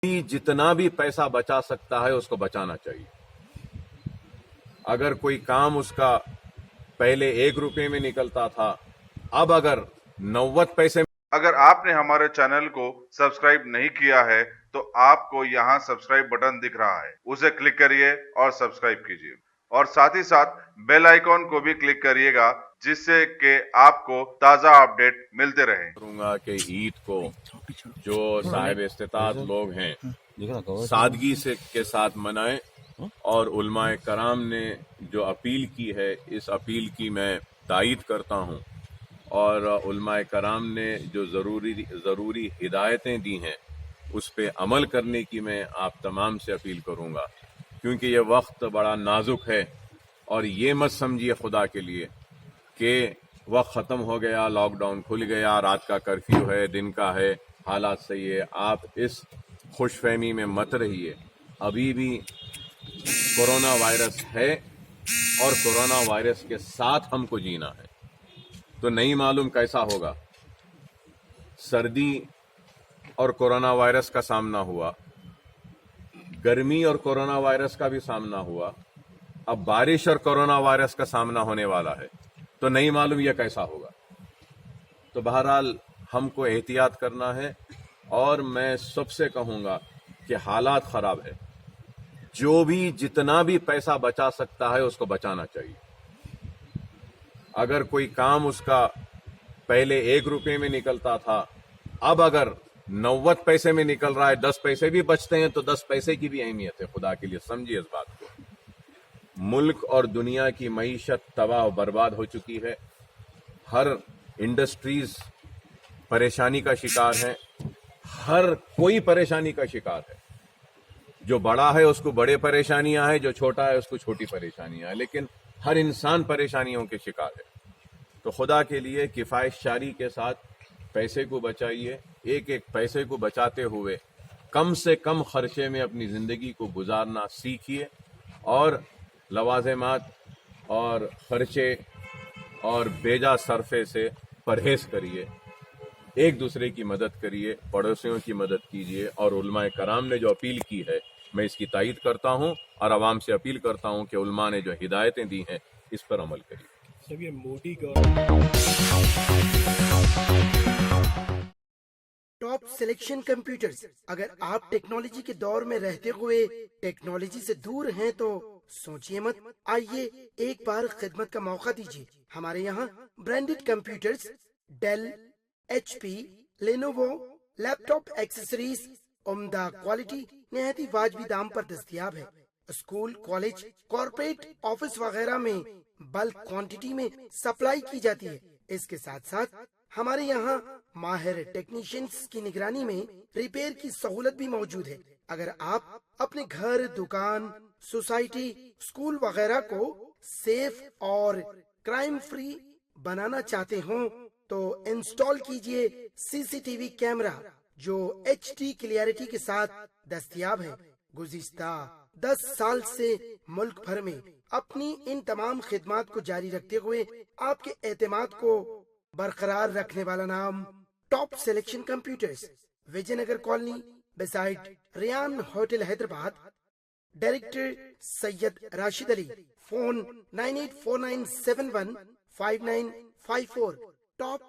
جتنا بھی پیسہ بچا سکتا ہے اس کو بچانا چاہیے. اگر کوئی کام اس کا پہلے 1 روپے میں نکلتا تھا، اب اگر 90 پیسے. اگر آپ نے ہمارے چینل کو سبسکرائب نہیں کیا ہے تو آپ کو یہاں سبسکرائب بٹن دکھ رہا ہے، اسے کلک کریے اور سبسکرائب کیجیے، اور ساتھ ہی ساتھ بیل آئیکن کو بھی کلک کریے گا جس سے کہ آپ کو تازہ اپڈیٹ ملتے رہیں. کروں گا کہ عید کو جو صاحب استطاعت لوگ ہیں سادگی کے ساتھ منائیں، اور علماء کرام نے جو اپیل کی ہے اس اپیل کی میں تائید کرتا ہوں، اور علماء کرام نے جو ضروری ہدایتیں دی ہیں اس پہ عمل کرنے کی میں آپ تمام سے اپیل کروں گا، کیونکہ یہ وقت بڑا نازک ہے. اور یہ مت سمجھیے خدا کے لیے کہ وقت ختم ہو گیا، لاک ڈاؤن کھل گیا، رات کا کرفیو ہے، دن کا ہے، حالات صحیح ہے. آپ اس خوش فہمی میں مت رہیے، ابھی بھی کورونا وائرس ہے اور کورونا وائرس کے ساتھ ہم کو جینا ہے. تو نہیں معلوم کیسا ہوگا. سردی اور کورونا وائرس کا سامنا ہوا، گرمی اور کورونا وائرس کا بھی سامنا ہوا، اب بارش اور کورونا وائرس کا سامنا ہونے والا ہے. تو نہیں معلوم یہ کیسا ہوگا. تو بہرحال ہم کو احتیاط کرنا ہے، اور میں سب سے کہوں گا کہ حالات خراب ہے، جو بھی جتنا بھی پیسہ بچا سکتا ہے اس کو بچانا چاہیے. اگر کوئی کام اس کا پہلے 1 روپے میں نکلتا تھا، اب اگر 90 پیسے میں نکل رہا ہے، 10 پیسے بھی بچتے ہیں تو 10 پیسے کی بھی اہمیت ہے. خدا کے لیے سمجھیے اس بات کو. ملک اور دنیا کی معیشت تباہ و برباد ہو چکی ہے، ہر انڈسٹریز پریشانی کا شکار ہے، ہر کوئی پریشانی کا شکار ہے. جو بڑا ہے اس کو بڑے پریشانیاں ہیں، جو چھوٹا ہے اس کو چھوٹی پریشانیاں ہیں، لیکن ہر انسان پریشانیوں کے شکار ہے. تو خدا کے لیے کفایت شاری کے ساتھ پیسے کو بچائیے. ایک ایک پیسے کو بچاتے ہوئے کم سے کم خرچے میں اپنی زندگی کو گزارنا سیکھیے، اور لوازمات اور خرچے اور بیجا صرفے سے پرہیز کریے. ایک دوسرے کی مدد کریے، پڑوسیوں کی مدد کیجیے. اور علماء کرام نے جو اپیل کی ہے میں اس کی تائید کرتا ہوں، اور عوام سے اپیل کرتا ہوں کہ علماء نے جو ہدایتیں دی ہیں اس پر عمل کریے. سب یہ موٹی ٹاپ سلیکشن کمپیوٹرز. اگر آپ ٹیکنالوجی کے دور میں رہتے ہوئے ٹیکنالوجی سے دور ہیں تو سوچئے مت، آئیے ایک بار خدمت کا موقع دیجیے. ہمارے یہاں branded computers, Dell, H P, Lenovo, laptop accessories عمدہ کوالٹی نہایت ہی واجبی دام پر دستیاب ہے. اسکول، کالج، کارپوریٹ آفس وغیرہ میں بلک کوانٹٹی میں سپلائی کی جاتی ہے. اس کے ساتھ ساتھ ہمارے یہاں ماہر ٹیکنیشینز کی نگرانی میں ریپیئر کی سہولت بھی موجود ہے. اگر آپ اپنے گھر، دکان، سوسائٹی، اسکول وغیرہ کو سیف اور کرائم فری بنانا چاہتے ہوں تو انسٹال کیجئے سی سی ٹی وی کیمرہ جو ایچ ڈی کلیئرٹی کے ساتھ دستیاب ہے. گزشتہ 10 سال سے ملک بھر میں اپنی ان تمام خدمات کو جاری رکھتے ہوئے آپ کے اعتماد کو برقرار رکھنے والا نام top selection computers, Vijay Nagar colony beside Ryan hotel Hyderabad. Director Syed Rashid Ali. Phone 9849715954. Top